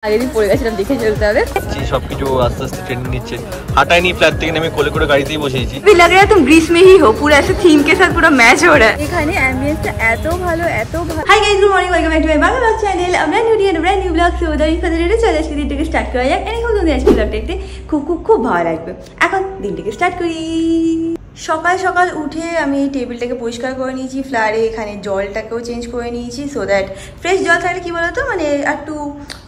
আগে দিন পড়ে গেছিলাম, দেখে চলতে হবে। সবকিছু আস্তে আস্তে ট্রেনিং নিচ্ছে। হাঁটাই নি, ফ্ল্যাট থেকে নেমে কোলে করে গাড়িতেই বসেছি। लग रहा है तुम ग्रीस में ही हो, पूरा ऐसे थीम के साथ पूरा मैच हो रहा है। এখানে অ্যাম্বিয়েন্সটা এত ভালো, এত ভালো। Hi guys, good morning, welcome back to my Bangla blog channel. আমরা new day and brand new blog so দাঁড়িয়ে ফাদারে চলে আজকে দিনটাকে স্টার্ট করা যাক। এনে খুব সুন্দর আজকে ব্লগটা দেখতে খুব ভালো লাগবে। এখন দিনটাকে স্টার্ট করি। সকাল সকাল উঠে আমি এই টেবিলটাকে পরিষ্কার করে নিয়েছি, ফ্লারে এখানে জলটাকেও চেঞ্জ করে নিয়েছি সো দ্যাট ফ্রেশ জল থাকলে কী বলতো মানে একটু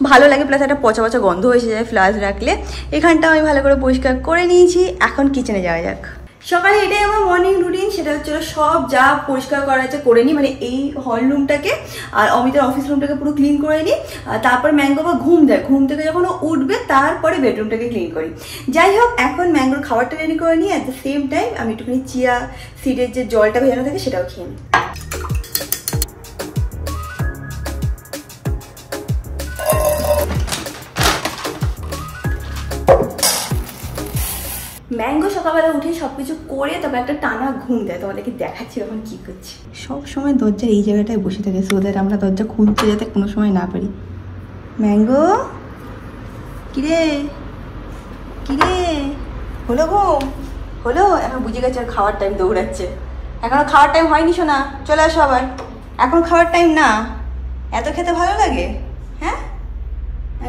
ভালো লাগে, প্লাস একটা পচা পচা গন্ধ এসে যায় ফ্লাস রাখলে। এখানটা আমি ভালো করে পরিষ্কার করে নিয়েছি। এখন কিচেনে যাওয়া যাক। সকালে এটাই আমার মর্নিং রুটিন, সেটা হচ্ছে সব যা পরিষ্কার করা আছে করে নিই, মানে এই হল রুমটাকে আর অমিতার অফিস রুমটাকে পুরো ক্লিন করে নিই। তারপর ম্যাঙ্গো বা ঘুম দেয়, ঘুম থেকে যখন ও উঠবে তারপরে বেডরুমটাকে ক্লিন করি। যাই হোক, এখন ম্যাঙ্গোর খাবারটা রেডি করে নিই। অ্যাট দ্য সেম টাইম আমি একটুখানি চিয়া সিডের যে জলটা ভেজানো থাকে সেটাও খেয়ে নিই। ম্যাঙ্গো সকালবেলা উঠে সবকিছু করে তবে একটা টানা ঘুম দেয়, তোমাদেরকে দেখাচ্ছি এখন কি করছি। সব সময় দরজার এই জায়গাটায় বসে থাকে সো দ্যাট আমরা দরজা খুলতে যাতে কোনো সময় না পারি। ম্যাঙ্গো কিরে কিরে, হলো ঘুম হলো? এখন বুঝে গেছে আর খাওয়ার টাইম দৌড়াচ্ছে। এখনো খাওয়ার টাইম হয়নি শোনা, চলে আসো আবার। এখন খাওয়ার টাইম না, এত খেতে ভালো লাগে? হ্যাঁ,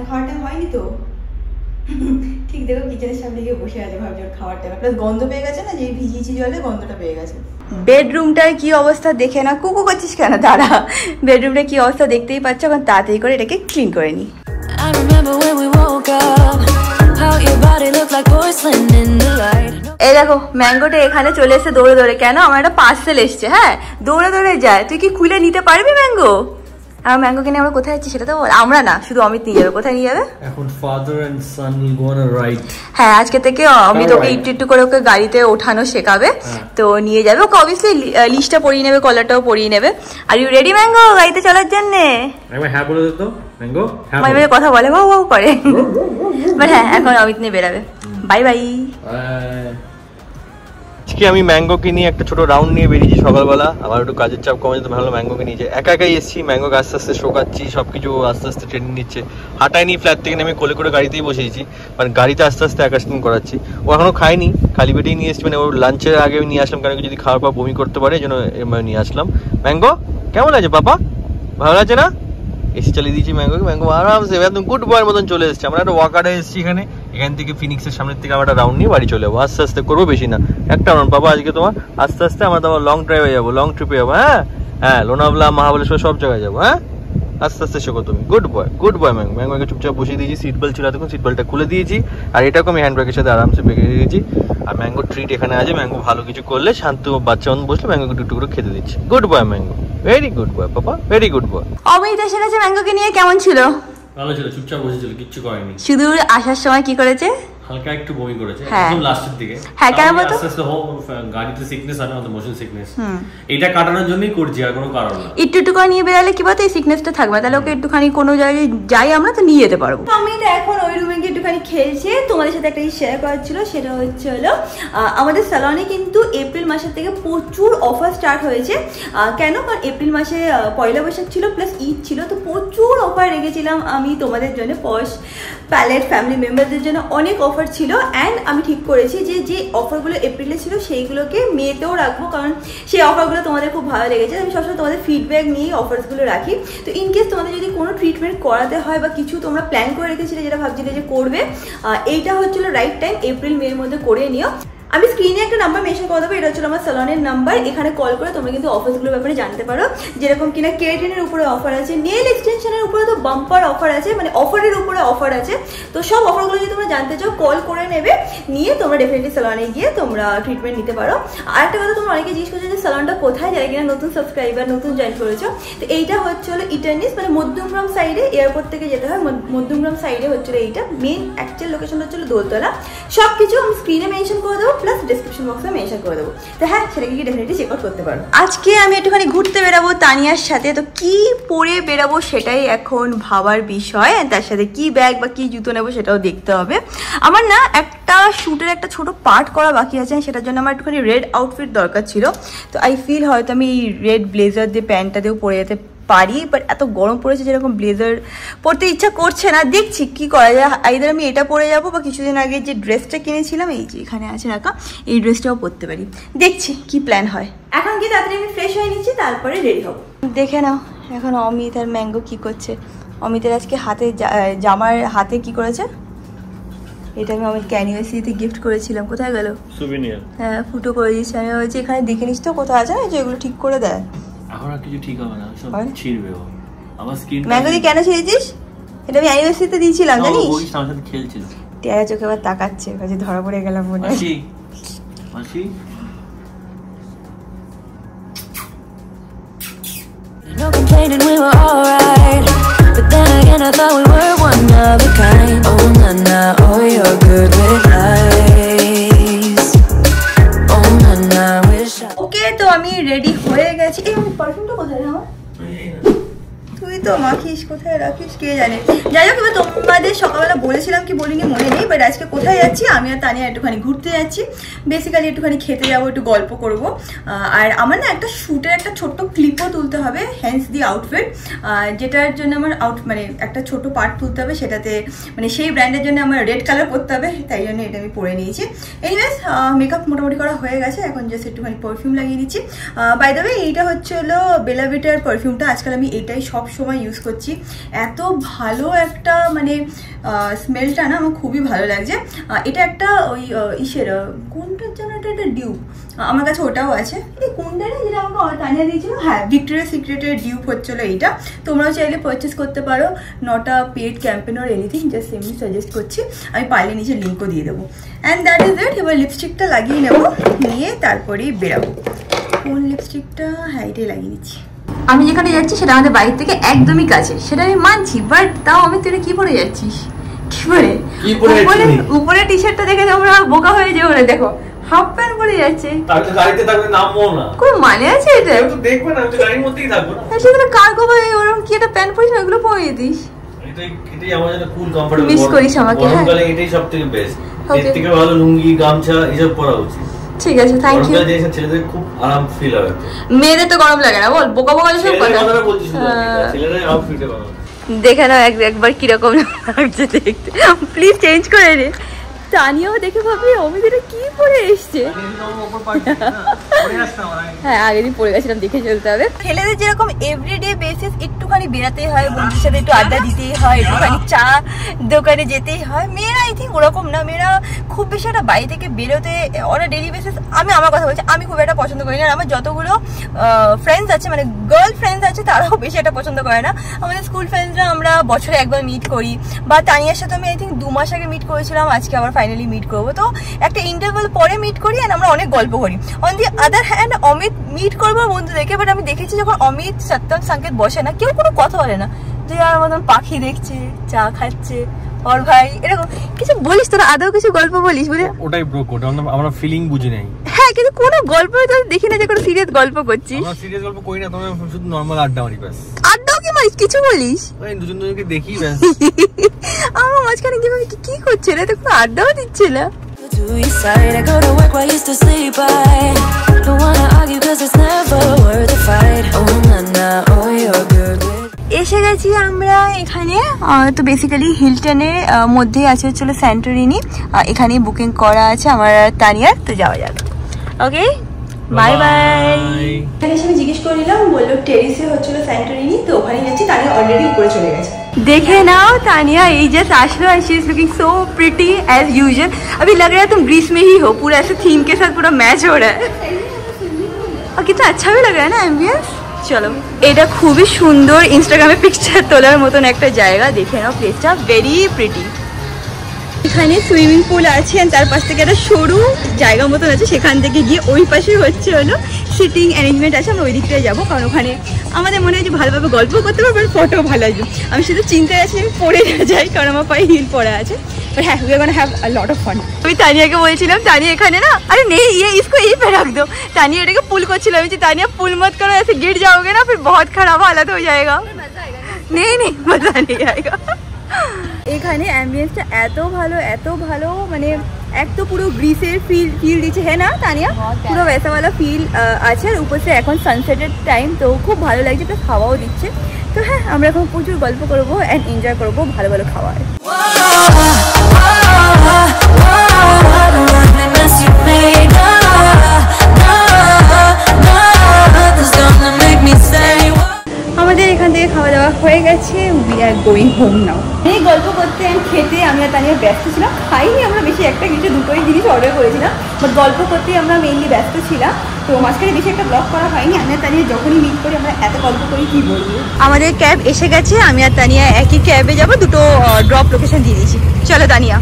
খাওয়ার টাইম হয়নি তো। ঠিক দেখো কিচেনের সামনে গিয়ে বসে আছে, ভাবছি ওর খাওয়ার টাইম, প্লাস গন্ধ পেয়ে গেছে না, যে ভিজিয়েছি জলে গন্ধটা পেয়ে গেছে। বেডরুমটার কি অবস্থা দেখে না, কুকু করছিস কেন? দাঁড়া, বেডরুমটার কি অবস্থা দেখতেই পাচ্ছ। এখন তাড়াতাড়ি করে এটাকে ক্লিন করে নিই। এই দেখো ম্যাঙ্গোটা এখানে চলে এসে দৌড়ে দৌড়ে। কেন? আমার একটা পার্সেল এসছে। হ্যাঁ, দৌড়ে দৌড়ে যায়। তুই কি খুলে নিতে পারবি ম্যাঙ্গো? আর ম্যাঙ্গো কিনে আমরা কোথায় যাচ্ছি সেটা তো বল। আমরা না, শুধু অমিত নিয়ে যাবে। কোথায় নিয়ে যাবে? এখন father and son will go on a ride. হ্যাঁ, আজকে থেকে অমিত ওকে একটু করে ওকে গাড়িতে ওঠানো শেখাবে, তো নিয়ে যাবে ওকে। অবভিয়াসলি লিস্টটা পরিয়ে নেবে, কলারটাও পরিয়ে নেবে। আর ইউ রেডি ম্যাঙ্গো গাড়িতে চলার জন্য? আমি হ্যাঁ বলে দিত ম্যাঙ্গো, হ্যাঁ মাই মাই কথা বলে, বাউ বাউ করে। বাট হ্যাঁ, এখন অমিত নিয়ে বেরাবে। Bye bye. আজকে আমি ম্যাঙ্গোকে নিয়ে একটা ছোট রাউন্ড নিয়ে বেরিয়েছি সকালবেলা। আমার একটু কাজের চাপ কমে যেতে ভালো, ম্যাঙ্গোকে নিয়ে একা একাই এসেছি। ম্যাঙ্গোকে আস্তে আস্তে শোকাচ্ছি, সবকিছু আস্তে আস্তে ট্রেনিং নিচ্ছে। হাঁটাই নি, ফ্ল্যাট থেকে নেমে কোলে করে গাড়িতেই বসেছি, মানে গাড়িতে আস্তে আস্তে অ্যাকাস্টিং করাচ্ছি। ও এখনো খায়নি, খালি পেটেই নিয়ে এসেছি, মানে ওর লাঞ্চের আগে নিয়ে আসলাম, কারণ যদি খাওয়ার পর বমি করতে পারে এই জন্য নিয়ে আসলাম। ম্যাঙ্গো কেমন আছে পাপা? ভালো আছে না? এসি চালিয়ে দিয়েছি ম্যাঙ্গোকে। ম্যাঙ্গো আরামসে একদম গুড বয়ের মতন চলে এসেছে। আমরা একটা ওয়াকারে এসেছি এখানে, এখান থেকে ফিনিক্সের সামনের থেকে আমরা একটা রাউন্ড নিয়ে বাড়ি চলে যাবো। আস্তে আস্তে করবো, বেশি না, একটা রাউন্ড পাবো আজকে তোমার। আস্তে আস্তে আমরা তোমার লং ড্রাইভে যাবো, লং ট্রিপে যাবো। হ্যাঁ হ্যাঁ, লোনাভলা, মহাবলেশ্বর সব জায়গায় যাবো। হ্যাঁ, আস্তে আস্তে শেখো তুমি। Good boy mango. ম্যাঙ্গোকে চুপচাপ বসিয়ে দিয়েছি, সিট বেল্ট ছিল দেখুন, সিট বেল্টটা খুলে দিয়েছি। আর এটাকে আমি হ্যান্ড ব্রেকের সাথে আরামসে বেঁকে দিয়েছি। আর ম্যাঙ্গো ট্রিট এখানে আছে, ম্যাঙ্গো ভালো কিছু করলে শান্ত বাচ্চা মন বসলে ম্যাঙ্গোকে টুকটু করে খেতে দিচ্ছি। Good boy mango, very good boy papa, very good boy. Amit এসে গেছে, ম্যাঙ্গোকে নিয়ে কেমন ছিল? ভালো ছিল, চুপচাপ বসেছিল, কিচ্ছু করেনি। শুধু আসার সময় কি করেছে? হালকা একটু বমি করেছে হ্যাঁ, একদম লাস্টের দিকে। হ্যাঁ, কেন বলতো? আস্তে আস্তে গাড়িতে সিকনেস হয় না, মোশন সিকনেস, এটা কাটানোর জন্যই করছি, আর কোনো কারণ না। একটু করে নিয়ে বেরালে কি বলতো এই সিকনেসটা থাকবে, তাহলে ওকে একটুখানি কোনো জায়গায় যাই আমরা তো নিয়ে যেতে পারবো। আমি তো এখন ওই রুমে গিয়ে একটুখানি খেলছে। তোমাদের সাথে একটা শেয়ার করার ছিল, সেটা হচ্ছে হলো আমাদের স্যালনে কিন্তু এপ্রিল মাসের থেকে প্রচুর অফার স্টার্ট হয়েছে। কেন? কারণ এপ্রিল মাসে পয়লা বৈশাখ ছিল প্লাস ঈদ ছিল, তো প্রচুর অফার রেখেছিলাম আমি তোমাদের জন্য, পশ প্যালেট ফ্যামিলি মেম্বারদের জন্য অনেক অফার ছিল। অ্যান্ড আমি ঠিক করেছি যে যে অফারগুলো এপ্রিলে ছিল সেইগুলোকে মেতেও রাখবো, কারণ সেই অফারগুলো তোমাদের খুব ভালো লেগেছে। আমি সবসময় তোমাদের ফিডব্যাক নিয়ে অফারসগুলো রাখি। তো ইনকেস তোমাদের যদি কোনো ট্রিটমেন্ট করাতে হয় বা কিছু তোমরা প্ল্যান করে রেখেছিলে যেটা ভাবছিলে যে করবে, এইটা হচ্ছিল রাইট টাইম, এপ্রিল মের মধ্যে করে নিও। আমি স্ক্রিনে একটা নাম্বার মেনশন করে দেবো, এটা হচ্ছে আমার স্যালনের নাম্বার। এখানে কল করে তোমরা কিন্তু অফারগুলোর ব্যাপারে জানতে পারো, যেরকম কিনা কেরাটিনের উপরে অফার আছে, নেল এক্সটেনশনের উপরে তো বাম্পার অফার আছে, মানে অফারের উপরে অফার আছে। তো সব অফারগুলো যদি তোমরা জানতে চাও কল করে নেবে, নিয়ে তোমরা ডেফিনেটলি স্যালনে গিয়ে তোমরা ট্রিটমেন্ট নিতে পারো। আর একটা কথা, তোমরা অনেকে জিজ্ঞেস করছো যে স্যালনটা কোথায়, যারা কিনা নতুন সাবস্ক্রাইবার, নতুন জয়েন করেছো, তো এইটা হচ্ছে হলো ইটার্নিস, মানে মধ্যমগ্রাম সাইডে, এয়ারপোর্ট থেকে যেতে হয় মধ্যমগ্রাম সাইডে হচ্ছিল এইটা। মেন অ্যাকচুয়াল লোকেশন হচ্ছিল দোলতলা। সব কিছু আমি স্ক্রিনে মেনশন করে দেবো, প্লাস ডেসক্রিপশন বক্সে মেনশন করে দেবো। তো হ্যাঁ, সেটাকে কি ডেফিনেটলি চেক আউট করতে পারো। আজকে আমি একটুখানি ঘুরতে বেরাবো তানিয়ার সাথে, তো কি পরে বেরাবো সেটাই এখন ভাবার বিষয়। তার সাথে কি ব্যাগ বা কি জুতো নেবো সেটাও দেখতে হবে। আমার না একটা শ্যুটের একটা ছোট পার্ট করা বাকি আছে, সেটার জন্য আমার একটুখানি রেড আউটফিট দরকার ছিল। তো আই ফিল হয়তো আমি এই রেড ব্লেজার দিয়ে প্যান্টটা দিয়েও পরে যেতে পারি, বাট এত গরম পড়েছে যেরকম ব্লেজার পরতে ইচ্ছা করছে না। দেখছি কি করা যায়, আইদার আমি এটা পরে যাবো বা কিছুদিন আগে যে ড্রেসটা কিনেছিলাম এই যে এখানে আছে রাখা, এই ড্রেসটাও পরতে পারি। দেখছি কি প্ল্যান হয়। এখন কি তাড়াতাড়ি আমি ফ্রেশ হয়ে নিচ্ছি, তারপরে রেডি হবো। দেখে নাও এখন অমিত আর ম্যাঙ্গো কি করছে। অমিতের আজকে হাতে জামার হাতে কি করেছে, এটা আমি অমিতকে অ্যানিভার্সারিতে গিফট করেছিলাম। কোথায় গেল? সুভিনিয়ার। হ্যাঁ ফুটো করে দিয়েছি। আমি বলছি এখানে দেখে নিস তো কোথায় আছে না, যে এগুলো ঠিক করে দেয়। এখন আর কিছু ঠিক হবে না, সব ছিড়বে ও। আমার স্কিন ম্যাঙ্গো তুই কেন ছেড়েছিস? এটা আমি অ্যানিভার্সারিতে দিয়েছিলাম জানিস। ওই আমার সাথে খেলছিল। টেরা চোখে আবার তাকাচ্ছে, কাছে ধরা পড়ে গেলাম মনে হয়। মাসি No complaining, we were alright. But then again, I thought we were one of a kind. Oh, na na, oh, you're good with lies. Oh, na na, wish I. ওকে তো আমি রেডি হয়ে গেছি। এই পারফিউমটা কোথায় রে আমার? তুই তো মাখিস, কোথায় রাখিস কে জানে। যাই হোক, এবার তোমাদের সকালবেলা বলেছিলাম কি বলিনি মনে নেই, বাট আজকে কোথায় যাচ্ছি, আমি আর তানিয়া একটুখানি ঘুরতে যাচ্ছি। বেসিক্যালি একটুখানি খেতে যাবো, একটু গল্প করব। আর আমার না একটা শ্যুটের একটা ছোট্ট ক্লিপও তুলতে হবে, হ্যান্স দি আউটফিট, যেটার জন্য আমার মানে একটা ছোট পার্ট তুলতে হবে, সেটাতে মানে সেই ব্র্যান্ডের জন্য আমার রেড কালার করতে হবে, তাই জন্য এটা আমি পরে নিয়েছি। এনিওয়েজ মেকআপ মোটামুটি করা হয়ে গেছে, এখন জাস্ট একটুখানি পারফিউম লাগিয়ে নিচ্ছি। বাই দ্য ওয়ে এইটা হচ্ছে হলো বেলা ভিটার পারফিউমটা, আজকাল আমি এটাই সব সময় ইউজ করছি। এত ভালো একটা মানে স্মেলটা না আমার খুবই ভালো লাগছে। এটা একটা ওই ইসের কোনটার জন্য একটা ডিউপ, আমার কাছে ওটাও আছে। এই কোনটা না যেটা আমাকে তানিয়া দিয়েছিল, হ্যাঁ ভিক্টোরিয়া সিক্রেটের ডিউপ হচ্ছিলো এইটা। তোমরাও চাইলে পারচেস করতে পারো, not a paid campaign or anything, just এমনি সাজেস্ট করছি। আমি পারলে নিচে লিঙ্কও দিয়ে দেবো। And that is it. এবার লিপস্টিকটা লাগিয়ে নেবো, নিয়ে তারপরেই বেরাবো। কোন লিপস্টিকটা? হ্যাঁ এটাই লাগিয়ে নিচ্ছি। আমি যেখানে যাচ্ছি সেটা আমাদের বাড়ির থেকে একদমই কাছে, সেটা আমি মানছি, বাট তাও আমি তুই কি পরে যাচ্ছিস? কি পরে? উপরে টি শার্টটা দেখে তোমরা বোকা হয়ে যাবো। দেখো হাফ প্যান্ট পরে যাচ্ছে, গাড়িতে থাকবে নামবো না, কোন মানে আছে এটা? তো দেখবে না, আমি তো গাড়ির মধ্যেই থাকবো না। সেটা কার্গো ভাই ওরকম কি একটা প্যান্ট পরিস ওগুলো পরে দিস। এটাই আমার জন্য কুল কমফোর্টেবল। মিস করিস আমাকে। গরমকালে এটাই সবথেকে বেস্ট। এর থেকে ভালো লুঙ্গি গামছা এসব পরা উচিত। ঠিক আছে, থ্যাংক ইউ। ছেলেদের খুব আরাম ফিল হবে, মেয়েদের তো গরম লাগে না বল, বোকা বোকা সব কথা বলছিস। ছেলেরা আউটফিটে ভালো দেখে নাও একবার কিরকম লাগছে দেখতে, প্লিজ চেঞ্জ করে নে। তানিয়াও দেখে ভাবি অমিত কি পরে এসছে। হ্যাঁ আগের দিন পরে গেছিলাম, দেখে চলতে হবে। ছেলেদের যেরকম এভরিডে বেসিস একটুখানি বেরাতেই হয়, বন্ধুদের সাথে একটু আড্ডা দিতেই হয়, একটুখানি চা দোকানে যেতেই হয়। মেয়েরা আই থিঙ্ক ওরকম না, মেয়েরা খুব বেশি একটা বাড়ি থেকে বেরোতে অন আ ডেইলি বেসিস, আমি আমার কথা বলছি, আমি খুব একটা পছন্দ করি না। আর আমার যতগুলো ফ্রেন্ডস আছে মানে গার্ল ফ্রেন্ডস আছে তারাও বেশি একটা পছন্দ করে না। আমাদের স্কুল ফ্রেন্ডসরা আমরা বছরে একবার মিট করি, বা তানিয়ার সাথে আমি আই থিঙ্ক 2 মাস আগে মিট করেছিলাম, আজকে আবার ফাইনালি মিট করবো। তো একটা ইন্টারভ্যাল পরে মিট করি আর আমরা অনেক গল্প করি। On the other hand Amit meet করবো বন্ধুদেরকে, বাট আমি দেখেছি যখন অমিত সত্যম সংকেত বসে না, কেউ কোনো কথা বলে না, যে আর মতন পাখি দেখছে, চা খাচ্ছে, ওর ভাই এরকম কিছু বলিস, তোরা আদৌ কিছু গল্প বলিস বলে? ওটাই ব্রোক, ওটা আমরা ফিলিং বুঝি নাই। হ্যাঁ কিন্তু কোনো গল্প তো দেখি না যে কোনো সিরিয়াস গল্প করছিস। আমরা সিরিয়াস গল্প করি না, তোমরা শুধু নরমাল আড্ডা মারি ব্যাস। আড্ডাও কি মারিস? কিছু বলিস? ওই দুজনকে দেখি ব্যাস। আমার মাঝখানে কি করছে রে? তো কোনো আড্ডাও দিচ্ছে না। To your side, I go to work while you still sleep. I don't wanna argue 'cause it's never worth the fight. Oh na na, oh you're good with. এসে গেছি আমরা এখানে। তো বেসিক্যালি হিলটনের মধ্যে আছে হচ্ছিল স্যান্টোরিনি, এখানে বুকিং করা আছে আমার তানিয়ার। তো যাওয়া যাক। Okay bye bye. এখানে এসে আমি জিজ্ঞেস করে নিলাম, বললো টেরিসে হচ্ছিল স্যান্টোরিনি, তো ওখানে যাচ্ছি। তানিয়া অলরেডি উপরে চলে গেছে। देखे नाओ तानिया ये जस्ट आशलो and she is looking so pretty as usual. अभी लग रहा है तुम ग्रीस में ही हो, पूरा ऐसे थीम के साथ पूरा मैच हो रहा है और कितना अच्छा भी लग रहा है ना एम्बियंस। चलो এটা খুবই সুন্দর ইনস্টাগ্রামে পিকচার তোলার মতন একটা জায়গা, দেখে নাও প্লেসটা ভেরি প্রিটি। এখানে সুইমিং পুল আছে, তার পাশ থেকে একটা সরু জায়গা মতন আছে, সেখান থেকে গিয়ে ওই পাশে হচ্ছে হলো সিটিং অ্যারেঞ্জমেন্ট আছে। আমরা ওই দিকটায় যাবো, কারণ ওখানে আমাদের মনে হয় যে ভালোভাবে গল্প করতে পারবো আর ফটো ভালো আসবে। আমি শুধু চিন্তায় আছি আমি পড়ে না যাই, কারণ আমার পায়ে হিল পরা আছে। But হ্যাঁ, we are gonna have a lot of fun. আমি তানিয়াকে বলছিলাম, তানিয়া এখানে না, আরে নেই ये इसको यहीं पे रख दो। तानिया এটাকে পুল করছিল, আমি বলছি তানিয়া পুল मत करो, ऐसे गिर जाओगे ना फिर बहुत खराब हालत हो जाएगा। नहीं नहीं मजा नहीं आएगा। এখানে অ্যাম্বিয়েন্সটা এত ভালো মানে এক তো পুরো গ্রিসের ফিল দিচ্ছে, হ্যাঁ না তানিয়া? পুরো वैसा ফিল আছে। আর উপর থেকে এখন সানসেটের টাইম, তো খুব ভালো লাগছে, প্লাস হাওয়াও দিচ্ছে। তো হ্যাঁ, আমরা এখন প্রচুর গল্প করবো অ্যান্ড এনজয় করবো ভালো ভালো খাবার। আমাদের এখান থেকে খাওয়া দাওয়া হয়ে গেছে, we are going home now. এই গল্প করতে অ্যান্ড খেতে আমি আর তানিয়া ব্যস্ত ছিলাম। খাইনি আমরা বেশি, একটা কিছু দুটোই জিনিস অর্ডার করেছিলাম, বাট গল্প করতেই আমরা মেইনলি ব্যস্ত ছিলাম। তো মাঝখানে বেশি একটা ব্লগ করা হয়নি। আমি আর তানিয়া যখনই মিট করি আমরা এত গল্প করি কি বলবো। আমাদের ক্যাব এসে গেছে, আমি আর তানিয়া একই ক্যাবে যাবো, দুটো ড্রপ লোকেশন দিয়ে দিয়েছি। চলো Tania.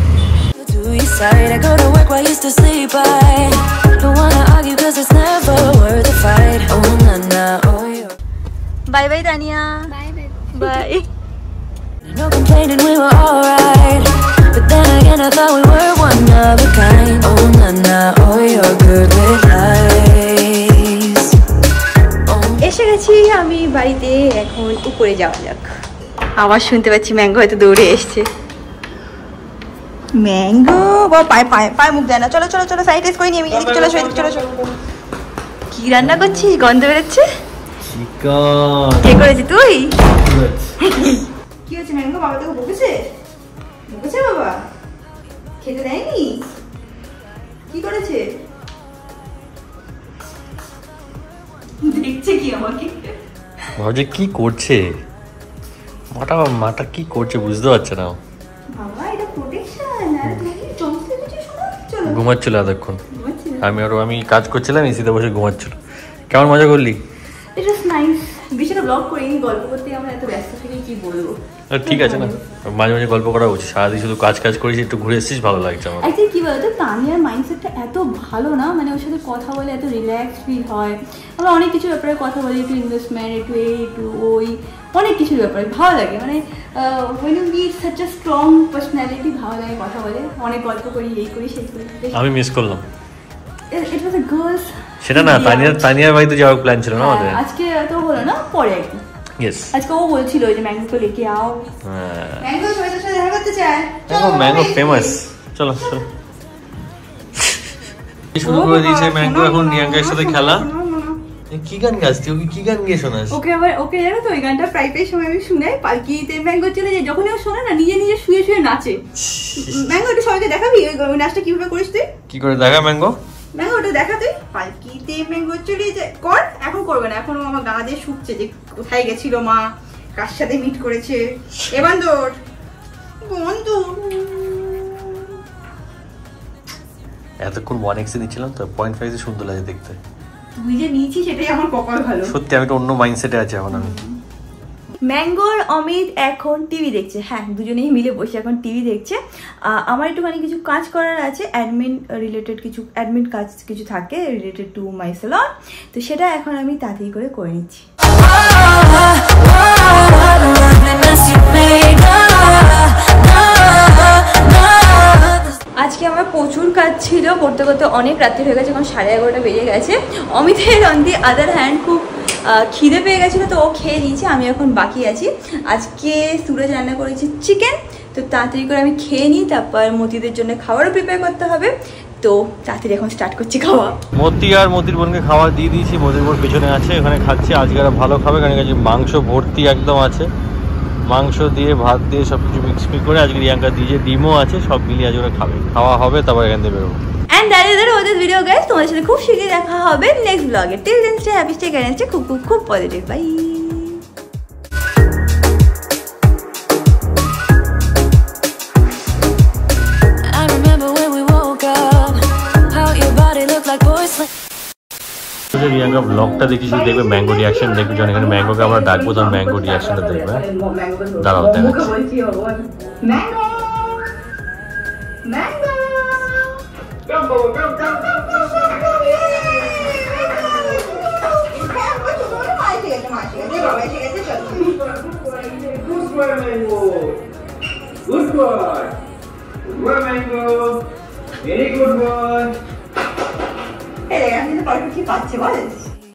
I go to work while you still sleep. I don't wanna argue 'cause it's never worth a fight. Oh na na, oh yeah. Bye bye Tania. Bye bye. No complaining, we were alright. But then again, I thought we were one of a kind. Oh na na, oh you're good with lies. এসে গেছি আমি বাড়িতে, এখন উপরে যাওয়া যাক। আবার শুনতে পাচ্ছি ম্যাঙ্গো হয়তো দৌড়ে এসছে। ম্যাঙ্গো বাবা পায়ে মুখ দেয় না। চলো চলো চলো সাইড করে নিয়ে এদিকে চলো চলো চলো। কি রান্না করছিস? গন্ধ বেরোচ্ছে। চিকেন। কে করেছিস তুই? কি হচ্ছে ম্যাঙ্গো? বাবা তোকে বকেছে? বকেছে বাবা? খেতে দেয়নি? কি করেছে? দেখছে কি আমাকে? ভাবছে কি করছে, মাটা কি করছে বুঝতে পারছে না। বাবা এটা প্রোটেকশন। আর তুমি চমকে দিচ্ছিস শোনা। চলো। ঘুমাচ্ছিল এতক্ষণ। আমি কাজ করছিলাম, এসিতে বসে ঘুমাচ্ছিল। কেমন মজা করলি? ইট ওয়াজ নাইস। বেশিটা ব্লগ করিনি, গল্প করতে আমরা এত ব্যস্ত থাকি কি বলবো। ঠিক আছে না, মাঝে মাঝে গল্প করা উচিত। সারাদিন শুধু কাজ করিস, একটু ঘুরে এসেছিস, ভালো লাগছে আমার। অ্যাকচুয়ালি কি বলতো, তানিয়ার মাইন্ডসেটটা এত ভালো না, মানে ওর সাথে কথা বলে এত রিল্যাক্স ফিল হয়। আমরা অনেক কিছুর ব্যাপারে কথা বলি, একটু ইনভেস্টমেন্ট, একটু এই একটু ওই, অনেক কিছুর ব্যাপারে ভালো লাগে। মানে when you meet such a strong personality, ভালো লাগে কথা বলে। অনেক গল্প করি, এই করি সেই করি। আমি মিস করলাম। It was a girls সেটা না, তানিয়ার বাড়িতে যাওয়ার প্ল্যান ছিল না আমাদের। আজকে তো হলো না, পরে একদিন। ইয়েস, আজকে ও বলছিল যে ম্যাঙ্গোকে লেকে আও। ম্যাঙ্গো সবাই তোর সাথে দেখা করতে চায়। Mango famous. চলো চলো। শুরু করে দিয়েছে ম্যাঙ্গো এখন রিয়াঙ্কার সাথে খেলা। কি গান গাইছিস? ওকে কি গান গিয়ে শোনাস? ওকে জানো তো, ওই গানটা প্রায় সময় আমি শুনাই। পালকিতে ম্যাঙ্গো চলে যায়, যখন ও শোনে না নিজে নিজে শুয়ে শুয়ে নাচে। ম্যাঙ্গো একটু সবাইকে দেখাবি ওই নাচটা কিভাবে করিস তুই? কি করে দেখা ম্যাঙ্গো? ম্যাঙ্গো ওটা দেখা তুই। পালকিতে ম্যাঙ্গো চলে যায় কর। এখন করবে না, এখন আমার গা দিয়ে শুকছে যে কোথায় গেছিল মা, কার সাথে মিট করেছে। এবান্দর বন্ধু এতক্ষণ 1x নিচ্ছিলাম তো 0.5 সুন্দর লাগে দেখতে। তুই যে নিয়েছিস সেটাই আমার কপাল ভালো। সত্যি আমি তো অন্য মাইন্ডসেটে আছি এখন। আমি ম্যাঙ্গোর অমিত এখন টিভি দেখছে। হ্যাঁ, দুজনেই মিলে বসে এখন টিভি দেখছে। আমার একটুখানি কিছু কাজ করার আছে, অ্যাডমিন রিলেটেড কিছু অ্যাডমিন কাজ কিছু থাকে রিলেটেড টু মাই সেলন। তো সেটা এখন আমি তাড়াতাড়ি করে নিচ্ছি। আজকে আমার প্রচুর কাজ ছিল, করতে করতে অনেক রাত্রি হয়ে গেছে, এখন 11:30 বেজে গেছে। অমিতের অন দি আদার হ্যান্ড খুব খিদে পেয়ে গেছিলো, তো ও খেয়ে নিয়েছে, আমি এখন বাকি আছি। আজকে সুরজ রান্না করেছি চিকেন, তো তাড়াতাড়ি করে আমি খেয়ে নিই, তারপর মতিদের জন্য খাবারও প্রিপেয়ার করতে হবে। তো তাড়াতাড়ি এখন স্টার্ট করছি খাওয়া। মতি আর মতির বোনকে খাবার দিয়ে দিয়েছি, মতির বোন পেছনে আছে, এখানে খাচ্ছে। আজকে আর ভালো খাবে, কারণ আজকে মাংস ভর্তি একদম আছে। মাংস দিয়ে ভাত দিয়ে সব কিছু মিক্স করে আজকে রিয়াঙ্কা দিয়েছে, ডিমও আছে, সব মিলিয়ে আজকে ওরা খাবে। খাওয়া হবে, তারপর এখান থেকে বেরোবো। And that is it for this video guys. তোমাদের সাথে খুব শীঘ্রই দেখা হবে নেক্সট ব্লগে। Till then stay happy, stay kind, stay খুব positive. Bye. I remember when we woke up, how your body looked like porcelain. Riyanka ব্লগটা দেখি, শুধু দেখবে ম্যাঙ্গো রিয়াকশন দেখবে, যখন এখানে ম্যাঙ্গোকে আমরা ডাকবো তখন ম্যাঙ্গো রিয়াকশনটা দেখবে। দাঁড়াও দেখাচ্ছি। Good boy. Good Mango. Very good boy. Hey, আমি তো পারফেক্টলি পাচ্ছি বল।